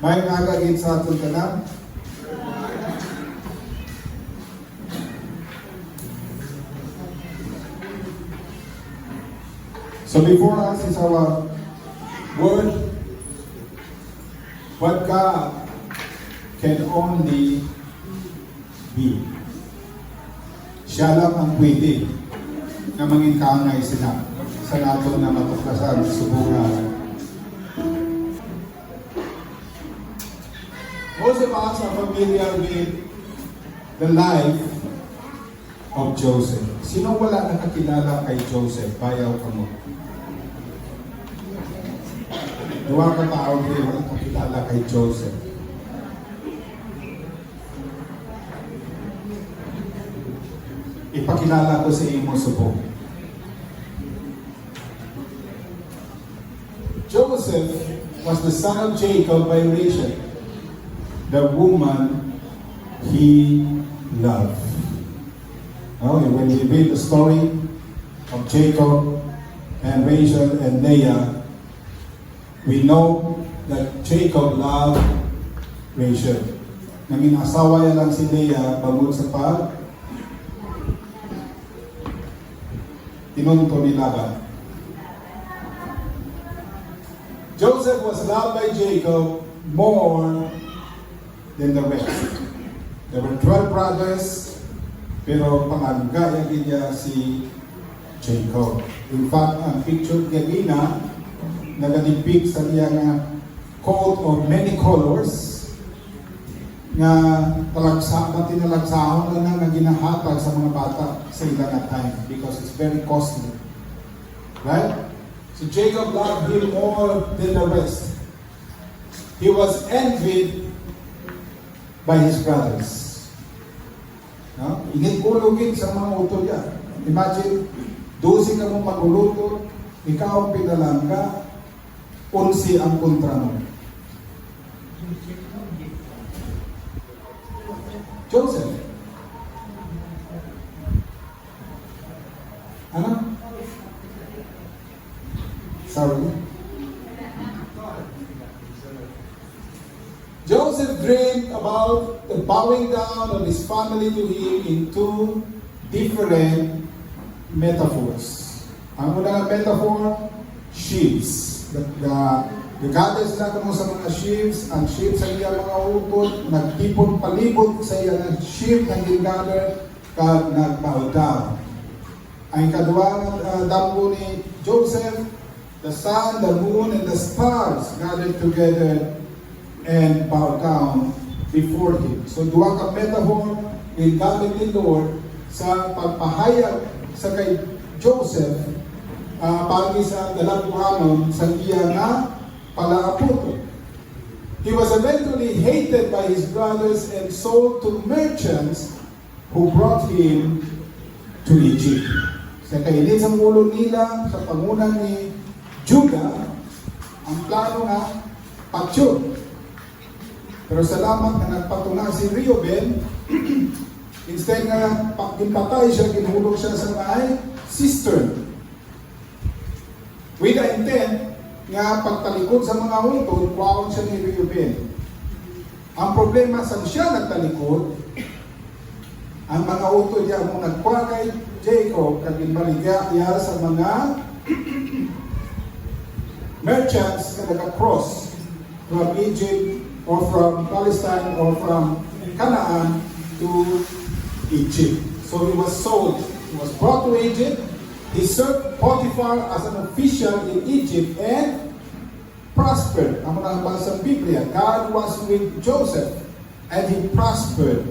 May nagagit sa ating kanang. So before us is our word, what God can only be. Siya lang ang pwede na mangingkangay sila sa nato na matuklasan subungan. Most of us are familiar with the life of Joseph. Sino wala nakakilala kay Joseph? Bayaw ka mo. Duwa ka tao din wala nakakilala kay Joseph. Ipakilala ko sa imo subong. Joseph was the son of Jacob by Rachel, the woman he loved. When we read the story of Jacob and Rachel and Leah, we know that Jacob loved Rachel. Nanging asawa niya lang si Leah bangod sa tinunto ni Laban. Joseph was loved by Jacob more than the rest. There were 12 brothers, pero pangagaya niya si Jacob. In fact, ang picture niya nagalipik sa niya nga coat of many colors nga tinalagsahon na nga ginahatag sa mga bata sa ilang at time because it's very costly. Right? So Jacob loved him more than the rest. He was envied by his brothers. Inigulugin sa mga utol yan. Imagine, 12 ka mong maguluto, ikaw ang pinalangga, 11 ang kontra mo. Joseph. Ano? Sorry. Joseph dreamed about the bowing down of his family to him in two different metaphors. Ang unang metaphor, sheaves. The goddess na kamo sa mga sheaves, ang sheaves sa iya mga utod, nagtipon palibot sa iya ng sheep na gingather, kag nagbow down. Ang ikaduwang damgo ni Joseph, the sun, the moon, and the stars gathered together and bow down before him. So duwa ka metaphor in gamit ni Lord sa pagpahayag sa kay Joseph pagi sa dalaguhanon sa iya nga palaaputo. He was eventually hated by his brothers and sold to merchants who brought him to Egypt. Sa kainit sa ulo nila, sa pangunan ni Judah, ang plano nga patsyon. Pero salamat na nagpatuna si Reuben, instead nga pagpatay siya, ginhulog siya sa may cistern. With the intent nga pagtalikod sa mga utod, kuwaon siya ni Reuben. Ang problema sa siya nagtalikod, ang mga utod niya mong nagkuha kay Jacob, kagimbaligya sa mga merchants na nag-cross from Egypt or from Palestine or from Canaan to Egypt. So he was sold. He was brought to Egypt. He served Potiphar as an official in Egypt and prospered. Ang mga sa Biblia, God was with Joseph and he prospered.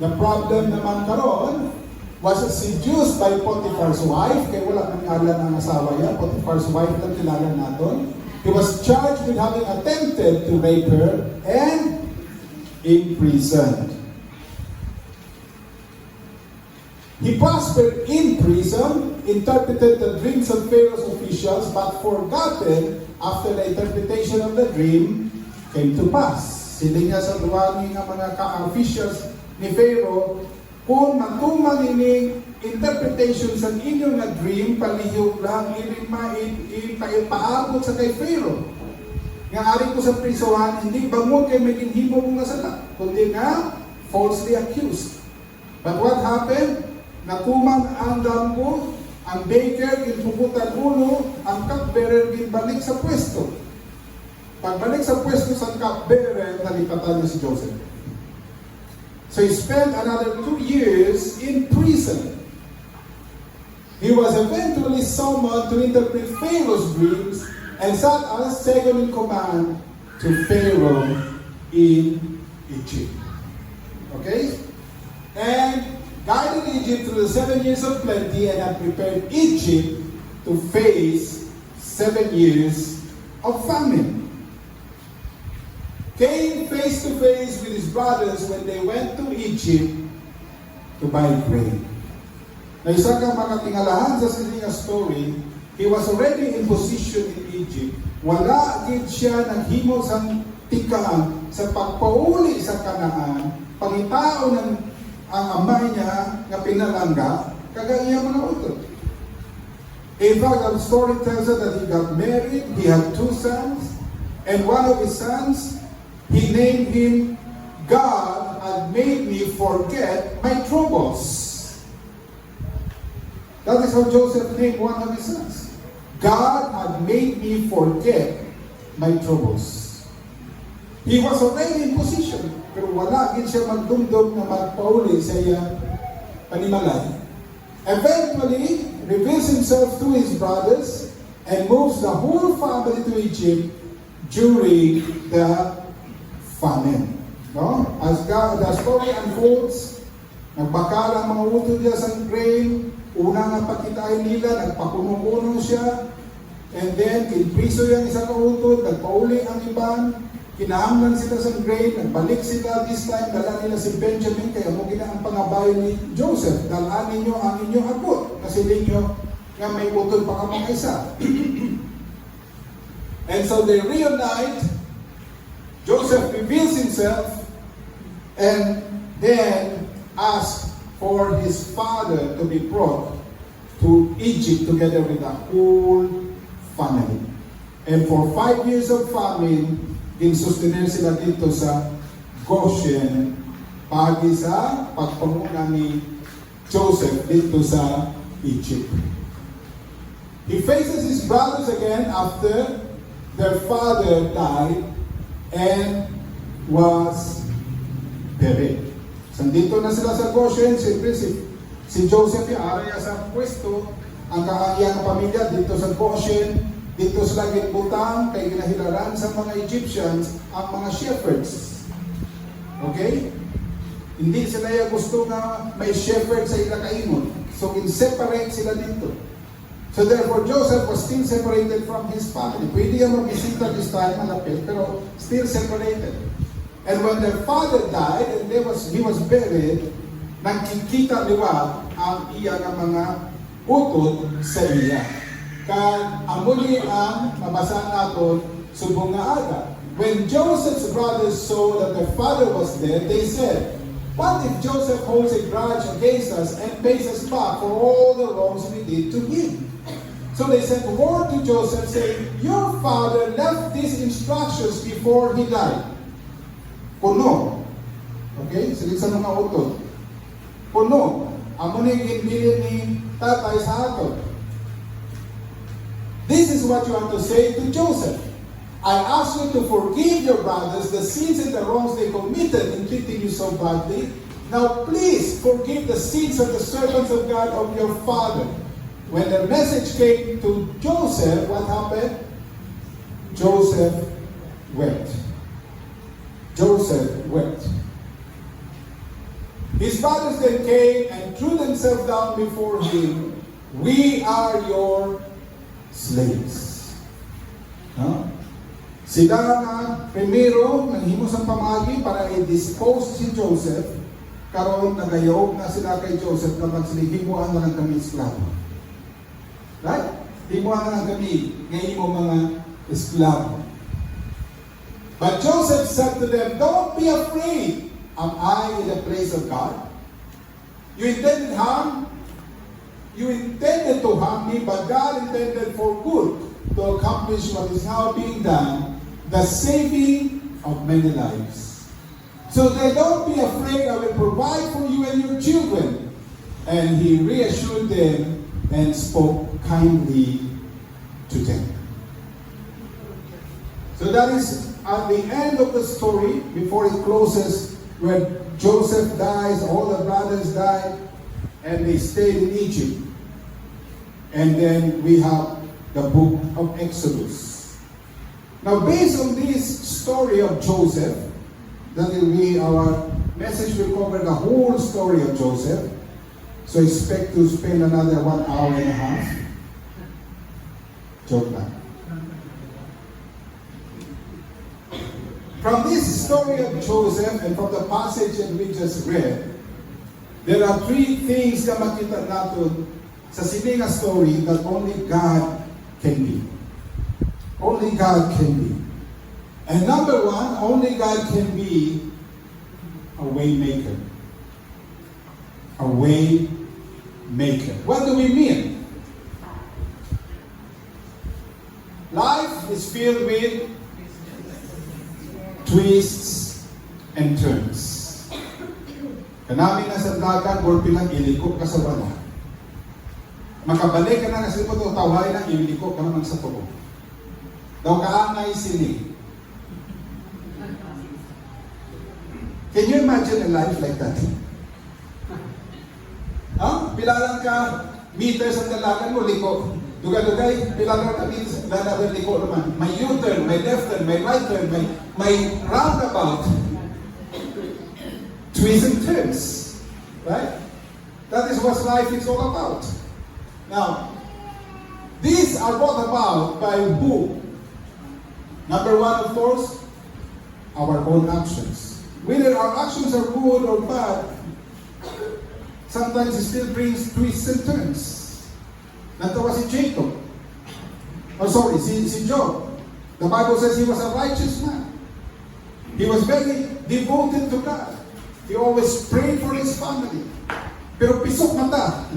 The problem naman karon was seduced by Potiphar's wife. Kaya wala nang alam ang asawa niya. Potiphar's wife na kilala natin. He was charged with having attempted to rape her and imprisoned. He prospered in prison, interpreted the dreams of Pharaoh's officials, but forgotten after the interpretation of the dream came to pass. Sila nga sa duwani nga mga ka-officials ni Pharaoh, kung matuman ini interpretation sa inyo nga dream, palihog lang, ipaabot sa kay Pharaoh. nga ari ko sa prisuhan, hindi bangon kay may ginhimo mo nga sala, kundi nga falsely accused. But what happened? Nakuman ang damgo, ang baker ginpuputan ulo, ang cupbearer ginbalik sa pwesto. Pagbalik sa pwesto sa cupbearer, nalipatan niya si Joseph. So he spent another 2 years in prison. He was eventually summoned to interpret Pharaoh's dreams and sat as second in command to Pharaoh in Egypt. Okay? And guided Egypt through the 7 years of plenty and had prepared Egypt to face 7 years of famine. Came face to face with his brothers when they went to Egypt to buy grain. Na isa ka makatingalahan sa sininga story, he was already in position in Egypt. Wala gid siya naghimo sang tikahan sa pagpauli sa Kanaan, pangitao ng ang amay niya nga pinalangga, kagaya mga utod. In fact, the story tells us that he got married, he had 2 sons, and one of his sons, he named him, God had made me forget my troubles. That is how Joseph named one of his sons. God had made me forget my troubles. He was already in position, pero wala gid siya magdumdum na magpauli sa iya panimalay. Eventually, reveals himself to his brothers and moves the whole family to Egypt during the famine. No? As the story unfolds, nagbakal ang mga utod niya sa grain, una nga pakitain nila, nagpakuno-kuno siya, and then kinpriso yung isa ka utod, nagpauli ang iban, kinahanglan sila sa grain, nagbalik sila this time, dala nila si Benjamin, kaya mo gina ang pangabayo ni Joseph, dalaan ninyo ang inyong abot, kasi ninyo nga may utod pa ka mga isa. And so they reunite, Joseph reveals himself, and then asks for his father to be brought to Egypt together with the whole family. And for 5 years of famine, ginsustener sila dito sa Goshen pagi sa pagpamuna ni Joseph dito sa Egypt. He faces his brothers again after their father died and was buried. Sandito na sila sa Goshen, siyempre si Joseph yung area sa pwesto, ang kaayang pamilya dito sa Goshen. Dito sila ginbutang kay ginahilaran sa mga Egyptians ang mga shepherds. Okay? Hindi sila yung gusto na may shepherd sa ila kaingon. So, in-separate sila dito. So, therefore, Joseph was still separated from his family. Pwede yung mag-bisita this time, malapit, pero still separated. And when their father died, and he was buried, nagkikita liwat ang iya ng mga utod sa iya. Kan amuli ang mabasa natin subong nga aga. When Joseph's brothers saw that their father was dead, they said, "What if Joseph holds a grudge against us and pays us back for all the wrongs we did to him?" So they sent word to Joseph saying, "Your father left these instructions before he died." Kuno. Okay? Silig sa mga utod. Kuno. Amo ni ginbilin ni tatay sa aton. This is what you have to say to Joseph. I ask you to forgive your brothers the sins and the wrongs they committed in treating you so badly. Now please forgive the sins of the servants of God of your father. When the message came to Joseph, what happened? Joseph wept. Joseph wept. His brothers then came and threw themselves down before him. We are your slaves. No? Sila nga primero nanghimo sa pamagi para i-dispose si Joseph, karon nagayog na sila kay Joseph kapag sila himuan na lang kami esklabo. Right? Himuan na lang kami ngayon mo mga esklabo. But Joseph said to them, "Don't be afraid. Am I in the place of God? You intended harm? You intended to harm me, but God intended for good to accomplish what is now being done the saving of many lives. So they don't be afraid, I will provide for you and your children. And he reassured them and spoke kindly to them. So that is at the end of the story, before it closes, when Joseph dies, all the brothers died, and they stayed in Egypt. And then we have the book of Exodus. Now, based on this story of Joseph, that will be our message, will cover the whole story of Joseph. So expect to spend another 1 hour and a half. Joke lang. From this story of Joseph and from the passage that we just read, there are three things na makita natin sa sininga story that only God can be. Only God can be. And number one, only God can be a way maker. A way maker. What do we mean? Life is filled with twists and turns. Kanami na sa dagat, or pilang ilikot ka sa wala. Makabalik ka na kasi po ito, taway na, ilikot ka naman sa tubo. Daw kaangay sini. Can you imagine a life like that? Pilalang ka meters ang dalagan mo, liko. Duga-dugay, pilalang ka meters, dalagan liko naman. May U-turn, may left turn, may right turn, may roundabout. Twists and turns. Right? That is what life is all about. Now, these are brought about by who? Number one, of course, our own actions. Whether our actions are good or bad, sometimes it still brings twists and turns. Natawa si Jacob. Si Job. The Bible says he was a righteous man. He was very devoted to God. He always prayed for his family. Pero pisok mata.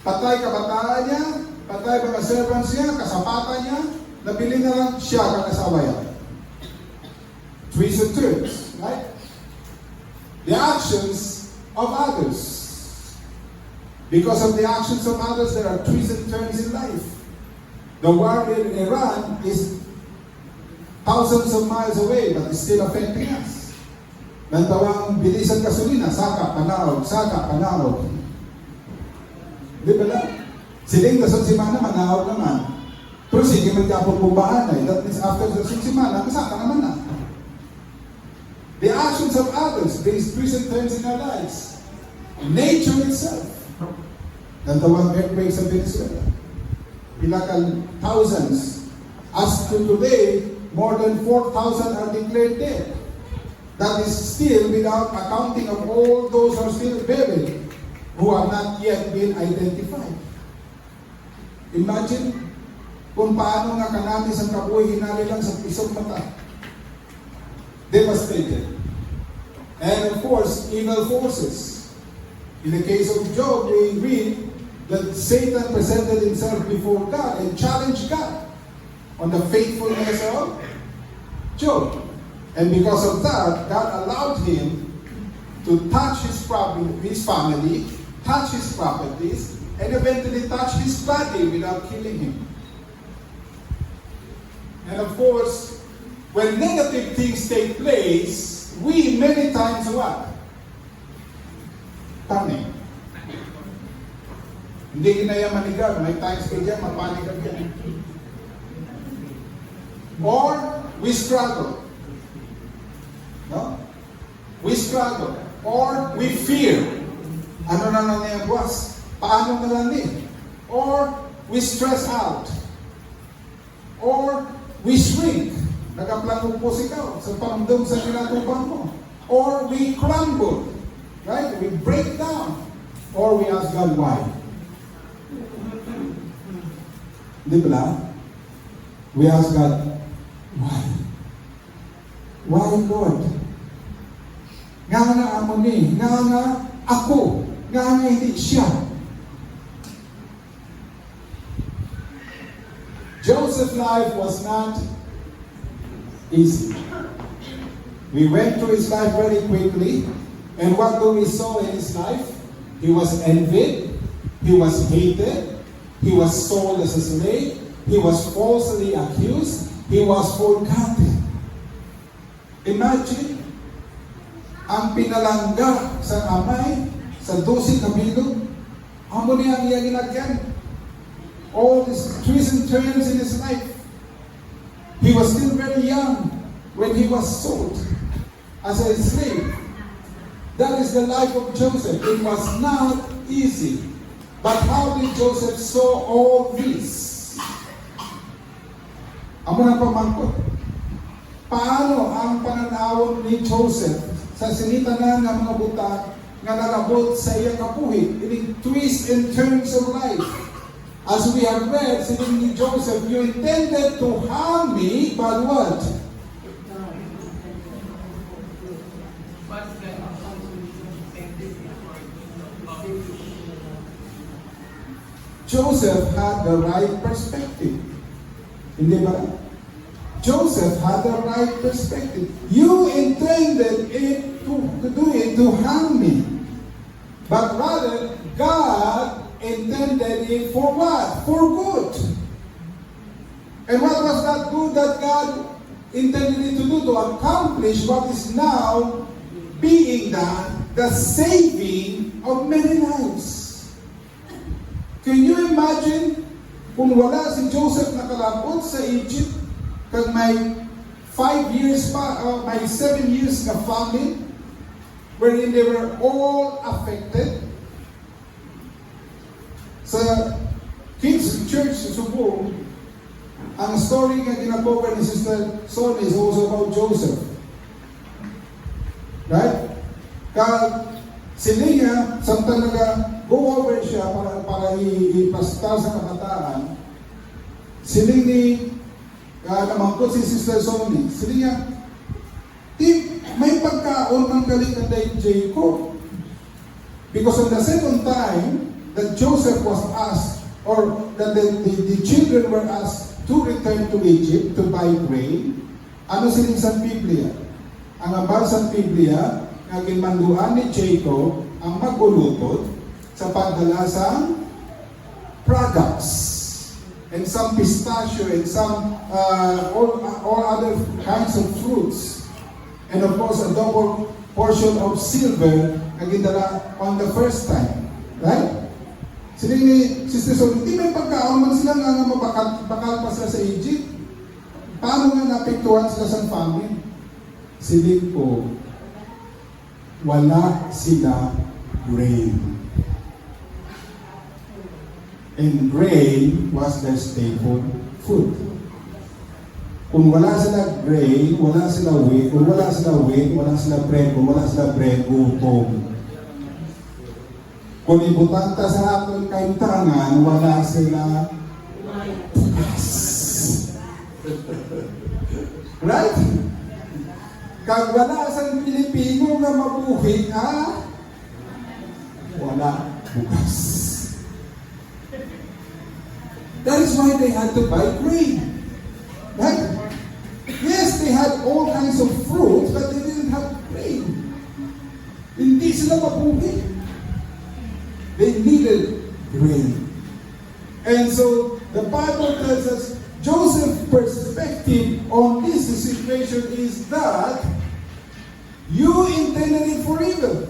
Patay kabataan niya, patay mga servants niya, kasapatan niya, nabili na lang siya kakasawa yan. Twists and turns, right? The actions of others. Because of the actions of others, there are twists and turns in life. The war in Iran is thousands of miles away, but it's still affecting us. Nantawang bilisan gasolina, saka, panahon. Di ba lang? Siling dasal si Mana, manahon naman. Pero sige, magkapong bubahan na. That means after dasal si Mana, masaka naman na. The actions of others brings twists and turns in our lives. Nature itself. Nantawang earthquake sa Venezuela. Pilakan thousands. As to today, more than 4,000 are declared dead. That is still without accounting of all those who are still buried, who have not yet been identified. Imagine kung paano nga kanami sa kabuhay hinali lang sa pisong mata. Devastated. And of course, evil forces. In the case of Job, we read that Satan presented himself before God and challenged God on the faithfulness of Job. And because of that, God allowed him to touch his family, touch his properties, and eventually touch his body without killing him. And of course, when negative things take place, we many times what? Panic. Hindi kinaya manigan. May times ka dyan, mapanig ka dyan. Or, we struggle. No? We struggle. Or, we fear. Ano na lang niya, boss? Paano na lang din? Or, we stress out. Or, we shrink. Nagaplanong po ikaw sa pamdom sa kinatubang mo. Or, we crumble. Right? We break down. Or, we ask God why. Di ba? We ask God, why? Why, Lord? Nga nga amo ni, nga ako, nga hindi siya. Joseph's life was not easy. We went through his life very quickly, and what do we saw in his life? He was envied, he was hated, he was sold as a slave, he was falsely accused, he was forgotten. Imagine, ang pinalangga sa amay, sa 12 kabilog, amo niya ang iyang ginagyan. All these twists and turns in his life. He was still very young when he was sold as a slave. That is the life of Joseph. It was not easy. But how did Joseph saw all this? Amo na pamangkot. Paano ang pananawon ni Joseph sa sinitanan ng mga buta nga nalabot sa iyang kabuhi? Ining twists and turns of life. As we have read, sining ni Joseph, you intended to harm me, but what? Joseph had the right perspective. Hindi ba? Joseph had the right perspective. You intended it to do it to harm me. But rather, God intended it for what? For good. And what was that good that God intended it to do? To accomplish what is now being done, the saving of many lives. Can you imagine kung wala si Joseph nakalapot sa Egypt, kag may 5 years pa, may 7 years na famine, wherein they were all affected? Sa Kids Church sa Subo, ang story nga ginacover ni Sister Sonny is also about Joseph. Right? Kag sila niya, samtang go over siya para ipasta sa kabataan, sila ni namangkot si Sister Sonny, sila niya, may pagkaon ng galing na dahil Jacob. Because on the second time that Joseph was asked, or that the children were asked to return to Egypt to buy grain, ano siling sa Biblia? Ang abal sa Biblia, nga ginmanduan ni Jacob ang magulutod sa pagdala sa products and some pistachio and some all other kinds of fruits, and of course a double portion of silver na gindala on the first time, right? Sila ni Sister Sol, hindi may pagkaon man sila nga bakal pa sila sa Egypt. Paano nga napektuhan sila sa famine? Silid po, wala sila grain. And grain was their staple food. Kung wala sila grain, wala sila wheat. Kung wala sila wheat, wala sila bread. Kung wala sila bread, gutom. Kung ibutanta sa atong kaintangan, wala sila bukas. Right? Kag wala sa Pilipino na mabuhi, wala bukas. That is why they had to buy grain. Right? Yes, they had all kinds of fruits, but they didn't have grain. Hindi sila mabuhi. They needed grain. And so, the Bible tells us, Joseph's perspective on this situation is that you intended it for evil,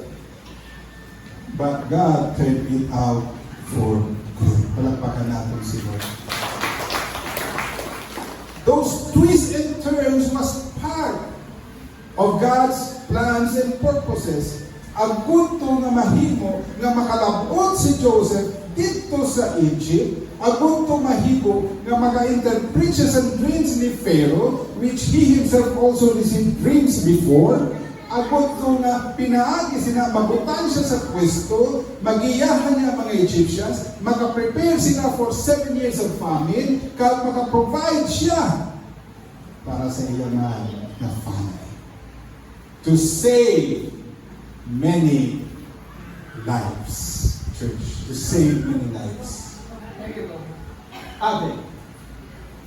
but God turned it out for good. Palakpakan natin si Lord. Those twists and turns was part of God's plans and purposes. Ang punto nga mahimo nga makalabot si Joseph dito sa Egypt, ang punto mahimo nga maka-interpret siya sa dreams ni Pharaoh, which he himself also received dreams before. Ang punto nga pinaagi sila, mabutan siya sa pwesto, magiyahan niya ang mga Egyptians, maka-prepare sila for 7 years of famine, kaya maka-provide siya para sa iyang na family. To save many lives, church. To save many lives. Okay.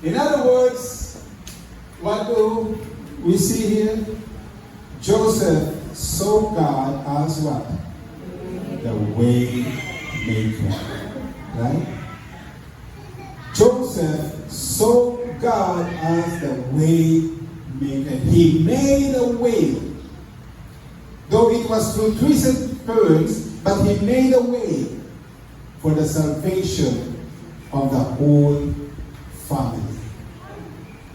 In other words, what do we see here, Joseph saw God as what? The way maker. Right? Joseph saw God as the way maker. He made a way. Though it was through twisted turns, but he made a way for the salvation of the whole family.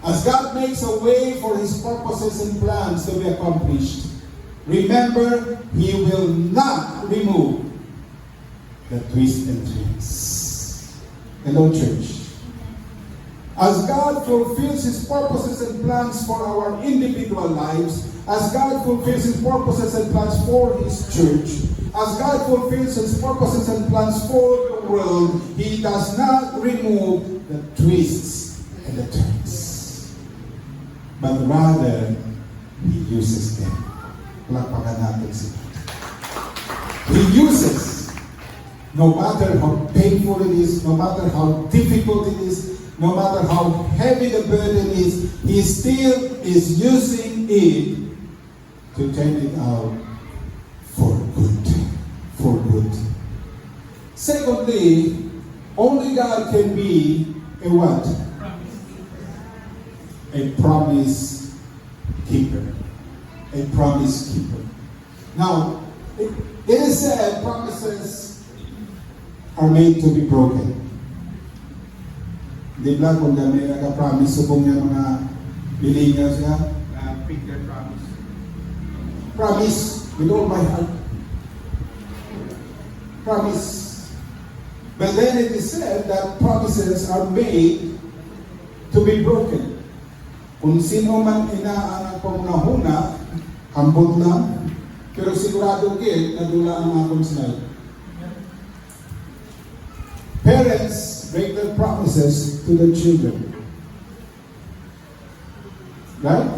As God makes a way for His purposes and plans to be accomplished, remember, He will not remove the twists and turns. Hello, church. As God fulfills His purposes and plans for our individual lives, as God fulfills His purposes and plans for His church, as God fulfills His purposes and plans for the world, He does not remove the twists and the turns, but rather He uses them. Palakpakan natin sila. He uses, no matter how painful it is, no matter how difficult it is, no matter how heavy the burden is, He still is using it to turn it out for good. For good. Secondly, only God can be a what? A promise keeper. A promise keeper. Now, it is said promises are made to be broken. Di ba kung may nag-promise subong niya mga bilinga siya, pick their promise. Promise with all my heart. Promise. But then it is said that promises are made to be broken. Kung sino man inaanak ko huna, hambot lang, pero sigurado kayo, nadula ang akong slide. Parents break their promises to their children. Right?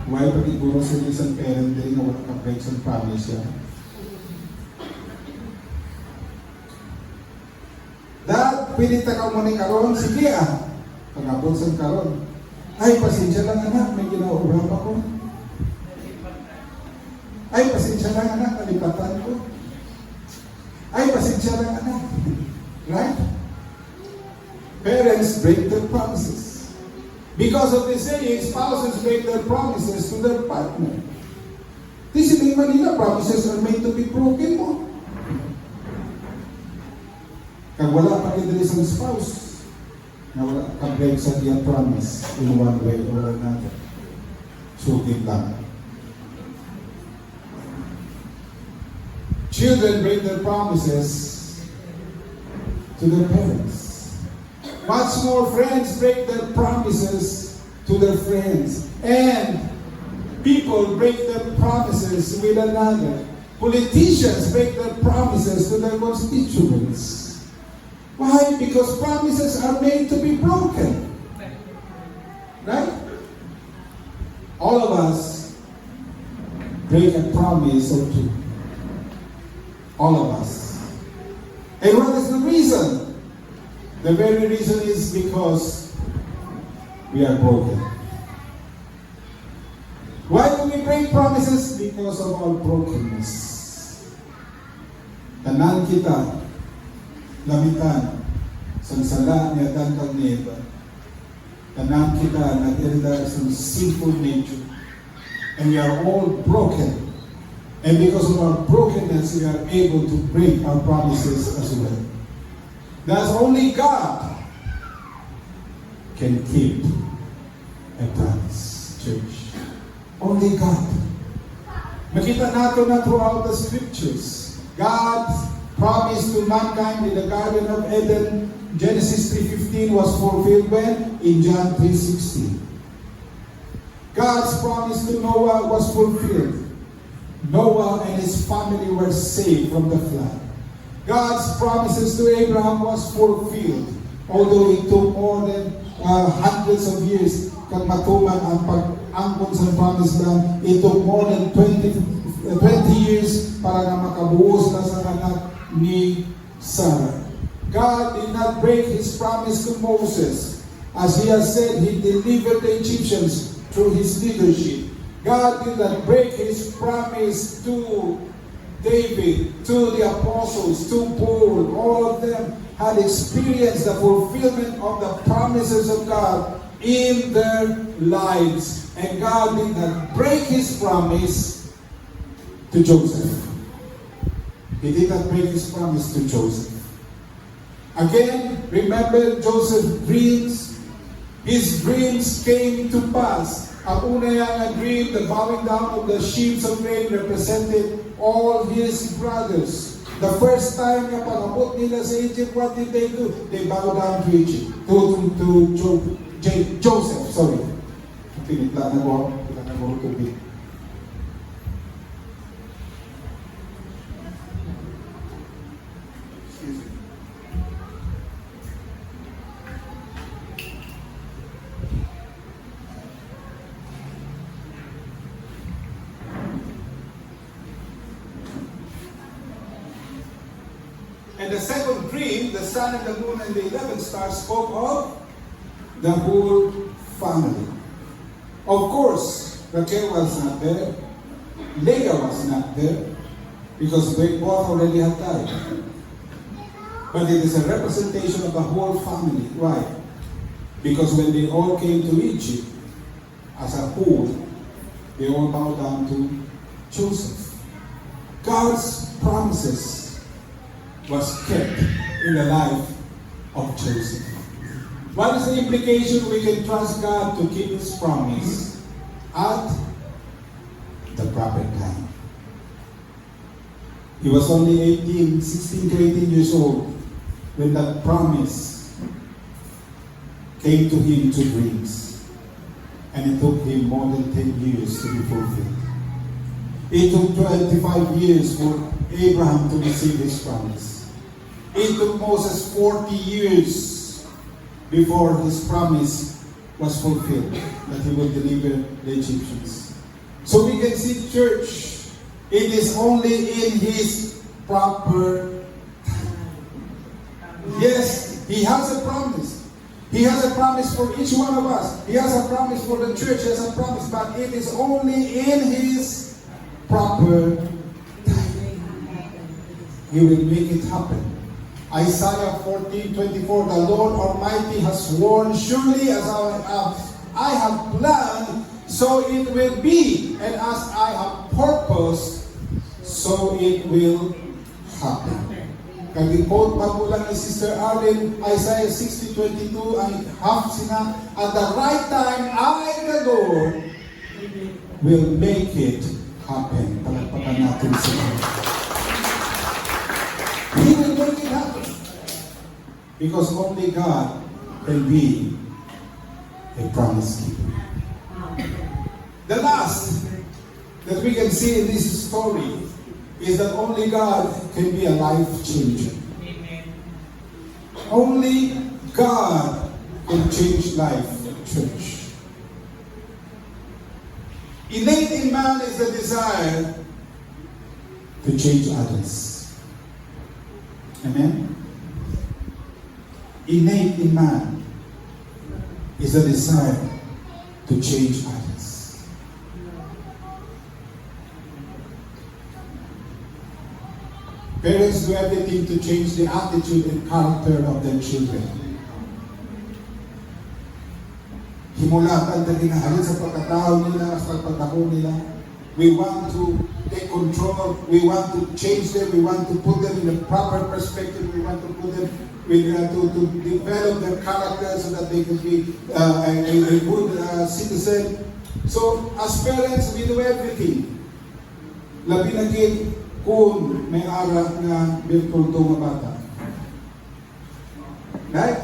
Why pag-iguro sa isang parent din na wala ka-break sa promise yan? Dahil pinita ka mo ni karon, sige pag-abot sa karon. Ay, pasensya lang anak, may ginauurap ako. Ay, pasensya lang anak, nalipatan ko. Ay, pasensya lang anak. Right? Parents break their promises. Because of this saying, spouses break their promises to their partner. This in Manila, promises are made to be broken mo. Kag wala pa rin isang spouse na wala ka-break sa diya promise in one way or another. Sugit lang. Children break their promises to their parents. Much more, friends break their promises to their friends. And people break their promises with another. Politicians break their promises to their constituents. Why? Because promises are made to be broken. Right? All of us break a promise or two. All of us. And what is the reason? The very reason is because we are broken. Why do we break promises? Because of our brokenness. Tanan kita lamitan sansala niya tantang niya. Tanan kita nag-irda sa sinful nature. And we are all broken. And because of our brokenness, we are able to break our promises as well. Thus, only God can keep a promise, church. Only God. Makita nato na throughout the scriptures. God promised to mankind in the Garden of Eden, Genesis 3:15 was fulfilled when? In John 3:16. God's promise to Noah was fulfilled. Noah and his family were saved from the flood. God's promises to Abraham was fulfilled. Although it took more than hundreds of years kag matuman ang pag-angkon sa promised land, it took more than 20 years para na makabuos na sa anak ni Sarah. God did not break His promise to Moses As he has said, he delivered the Egyptians through his leadership. God did not break his promise to David, to the apostles, to Paul. All of them had experienced the fulfillment of the promises of God in their lives. And God did not break his promise to Joseph. He did not break his promise to Joseph. Again, remember Joseph's dreams? His dreams came to pass. Ang una niyang dream, the bowing down of the sheaves of grain represented all his brothers. The first time na pag-abot nila sa Egypt, what did they do? They bowed down to Egypt. Joseph, sorry. Pinitla na ko tubig. And the second dream, the sun and the moon and the 11 stars, spoke of the whole family. Of course, Rachel was not there. Leah was not there because they both already had died. But it is a representation of the whole family. Why? Because when they all came to Egypt, as a whole, they all bowed down to Joseph. God's promises was kept in the life of Joseph. What is the implication? We can trust God to keep his promise at the proper time. He was only 16 to 18 years old when that promise came to him to dreams. And it took him more than 10 years to be fulfilled. It took 25 years for Abraham to receive his promise. It took Moses 40 years before his promise was fulfilled, that he would deliver the Egyptians. So we can see, church, it is only in his proper time. Yes, he has a promise. He has a promise for each one of us. He has a promise for the church. He has a promise, but it is only in his proper time. He will make it happen. Isaiah 14:24, the Lord Almighty has sworn, surely as I have planned, so it will be, and as I have purposed, so it will happen. Kag-quote pa po lang ni Sister Arlene, Isaiah 60:22, ang half sina, at the right time, I, the Lord, will make it happen. Palagpakan natin sila. He will make it happen. Because only God can be a promise keeper. The last that we can see in this story is that only God can be a life changer. Amen. Only God can change life, church. Innate in man is the desire to change others. Amen? Innate in man is a desire to change others. Parents do everything to change the attitude and character of their children. Himulatan na ginahalin sa pagkatao nila, sa pagkatao nila. We want to take control. We want to change them. We want to put them in a proper perspective. We want to put them, to develop their character so that they can be a good citizen. So, as parents, we do everything. Labi na kid, kung may ara na virtual to mga bata. Right?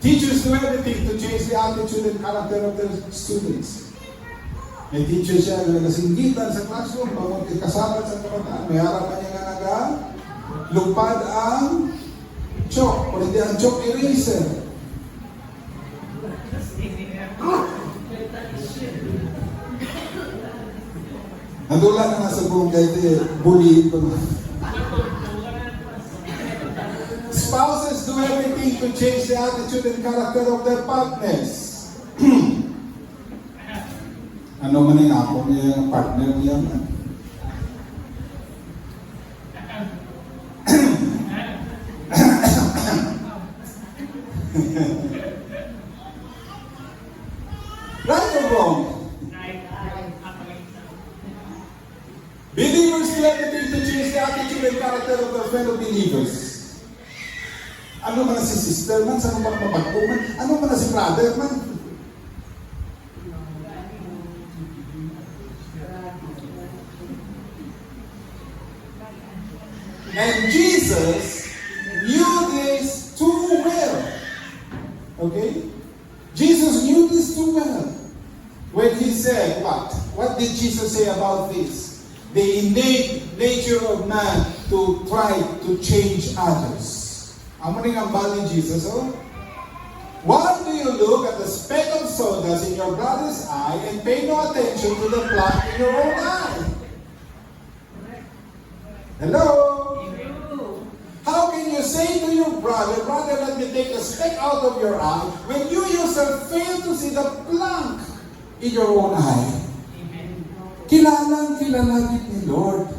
Teachers do everything to change the attitude and character of their students. May teacher siya na nagsinggitan sa classroom, bawang kasabat sa kabataan. May harapan niya nga lupad ang chalk, o hindi ang chalk eraser. Nadula na nga sa buong kahit bullying ko na. Spouses do everything need to change the attitude and character of their partners. Ano man yung ako niya, partner niya man. Right or wrong? Believers still have the need to change the attitude and character of their fellow believers. Ano man na si sister man, saan man mapagpo man, ano man na si brother man. And Jesus knew this too well. Okay? Jesus knew this too well. When he said, what? What did Jesus say about this? The innate nature of man to try to change others. Amo ning ang bali Jesus, oh? Why do you look at the speck of sawdust in your brother's eye and pay no attention to the plank in your own eye? Hello? How can you say to your brother, brother, let me take a speck out of your eye, when you yourself fail to see the plank in your own eye? Kilala ni Lord.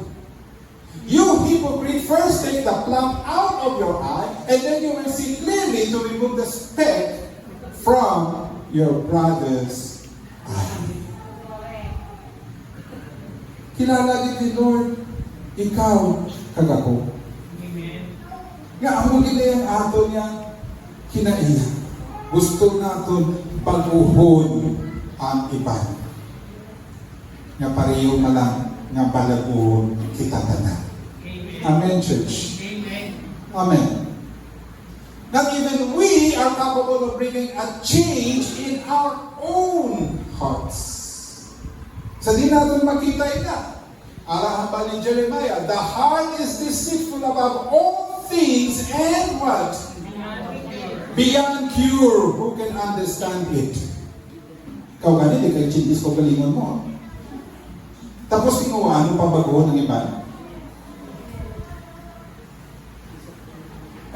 You hypocrite, first take the plank out of your eye, and then you will see clearly to remove the speck from your brother's eye. Kilala ni Lord, ikaw kagako. Nga ang ginayang ato niya, kinaiya. Gusto natin baguhon ang iba. Nga pareho na lang nga balaguhon kita tanan. Amen, church. Amen. Not even we are capable of bringing a change in our own hearts. Sa di natin makita ina. Arahan ba ni Jeremiah, the heart is deceitful above all things and what? Beyond cure. Who can understand it? Ikaw gani, di kayo chindis ko galingon mo. Tapos kinuha, ano pabago ng iba?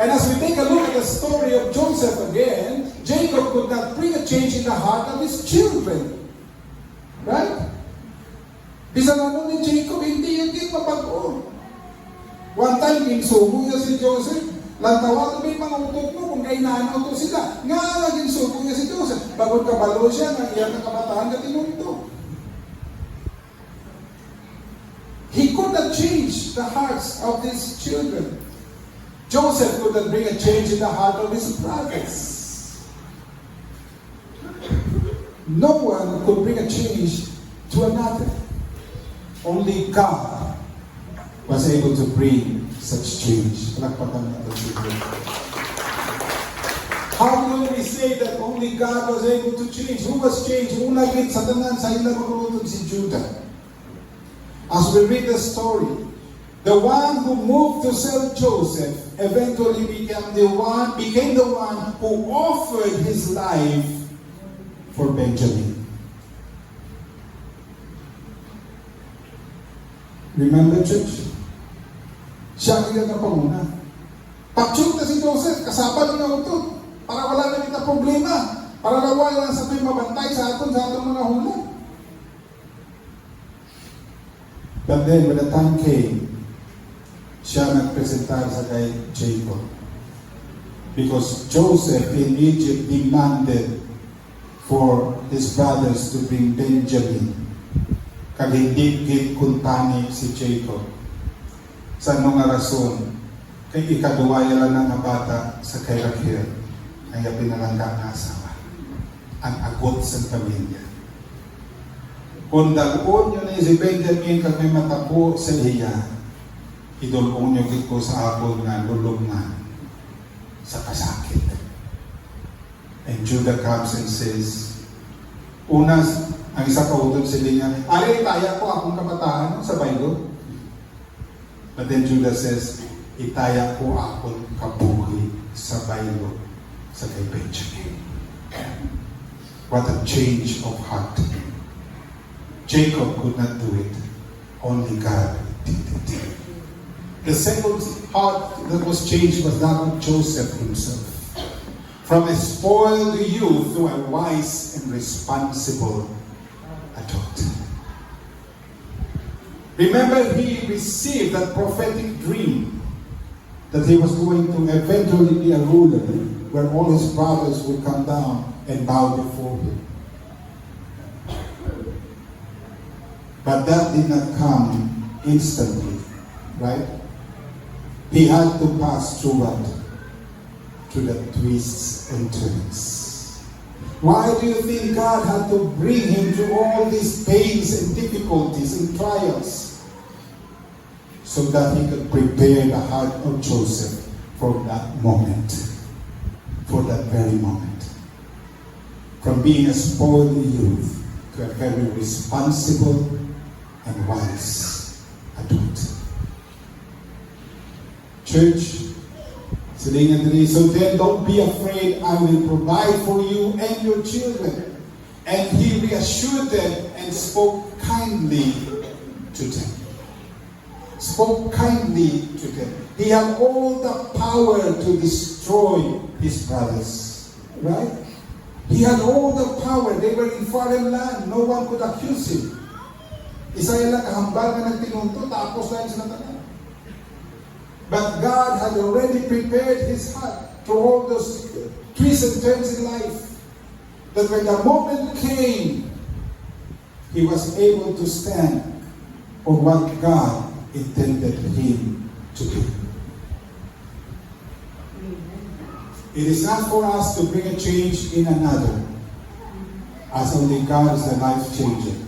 And as we take a look at the story of Joseph again, Jacob could not bring a change in the heart of his children. Right? Bisa naman ni Jacob, hindi mabago. One time, ginsubo niya si Joseph. Lantawa ito may mga utot mo kung kainaan ito sila. Nga ginsubo niya si Joseph. Bagod kabalo siya, nga iyan na kabataan na tinunto. He could not change the hearts of his children. Joseph could not bring a change in the heart of his brothers. No one could bring a change to another. Only God was able to bring such change. How will we say that only God was able to change? Who was changed? Una gid sa tanan sa ila magulutod si Judah. As we read the story, the one who moved to sell Joseph eventually became the one who offered his life for Benjamin. Remember, church? Siya ang na panguna. Pag-shoot na si Joseph, kasabal niya ito. Para wala na kita problema. Para wala sa ito'y mabantay sa atong mga hula. But then, when the time came, siya nagpresentar sa kay Jacob. Because Joseph in Egypt demanded for his brothers to bring Benjamin. Kag hindi kuntani si Jacob. Sa mga rason, kay ikaduwaya lang ng bata sa kay Rachel, ay pinalangga na asawa. Ang agot sa pamilya. Kung dalpon nyo ni si Benjamin kag may matapo sa iya, idulong nyo ko sa akong nga lulungan sa kasakit. And Judah comes and says, unas, ang isa kautod sila niya, ari itaya ko akong kabataan sa Bible. But then Judah says, itaya ko akong kabuhi sa Bible sa kay Benjamin. What a change of heart. Jacob could not do it. Only God did it. The second heart that was changed was that of Joseph himself. from a spoiled youth to a wise and responsible adult. Remember, he received that prophetic dream that he was going to eventually be a ruler, where all his brothers would come down and bow before him. But that did not come instantly, right? He had to pass through what? Through the twists and turns. Why do you think God had to bring him through all these pains and difficulties and trials? So that he could prepare the heart of Joseph for that moment. For that very moment. From being a spoiled youth to a very responsible and wise adult. Church, so then don't be afraid, I will provide for you and your children. And he reassured them and spoke kindly to them. Spoke kindly to them. He had all the power to destroy his brothers. Right? He had all the power. They were in foreign land. No one could accuse him. Isa lang kahambal na nagtinunto, tapos lang sila tanan. But God had already prepared his heart to all those twists and turns in life. That when the moment came, he was able to stand on what God intended him to do. It is not for us to bring a change in another, as only God is the life changer.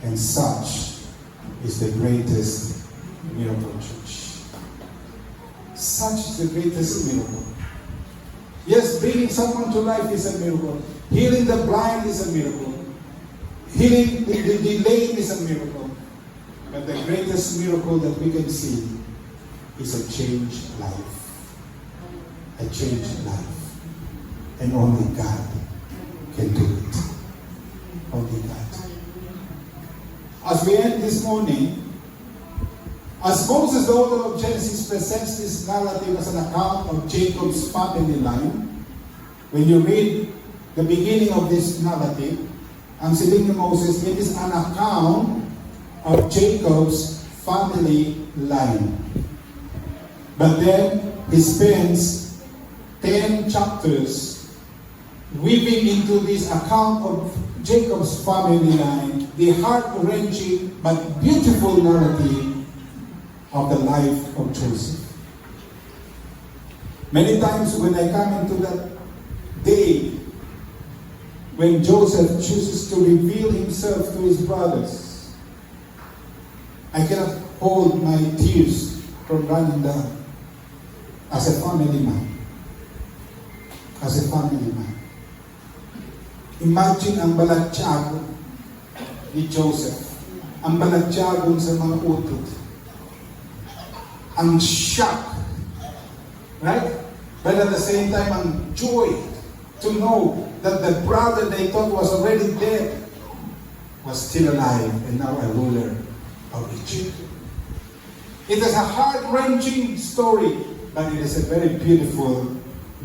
And such is the greatest miracle, church. Such is the greatest miracle. Yes, bringing someone to life is a miracle. Healing the blind is a miracle. Healing the lame is a miracle. But the greatest miracle that we can see is a changed life. A changed life. And only God can do it. Only God. As we end this morning, as Moses, the author of Genesis, presents this narrative as an account of Jacob's family line, when you read the beginning of this narrative, ang siling ni Moses, it is an account of Jacob's family line. But then, he spends 10 chapters weaving into this account of Jacob's family line, the heart-wrenching but beautiful narrative of the life of Joseph. Many times when I come into that day when Joseph chooses to reveal himself to his brothers, I cannot hold my tears from running down as a family man. As a family man. Imagine ang balatyago ni Joseph. Ang balatyago sa mga utot. Ang shock. Right? But at the same time, ang joy to know that the brother they thought was already dead was still alive and now a ruler of Egypt. It is a heart-wrenching story, but it is a very beautiful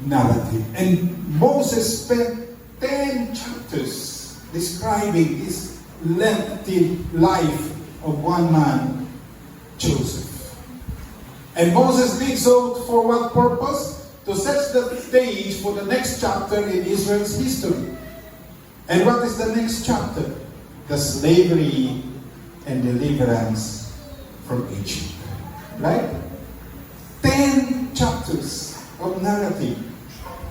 narrative. And Moses spent 10 chapters describing this lengthy life of one man, Joseph. And Moses did so for what purpose? To set the stage for the next chapter in Israel's history. And what is the next chapter? The slavery and deliverance from Egypt. Right? 10 chapters of narrative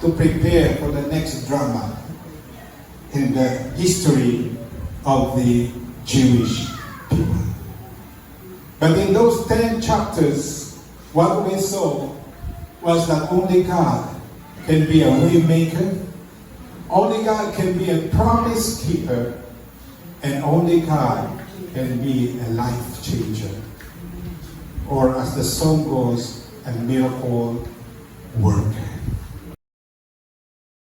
to prepare for the next drama in the history of the Jewish people. But in those 10 chapters, what we saw was that only God can be a way maker, only God can be a promise keeper, and only God can be a life changer. Or as the song goes, a miracle worker.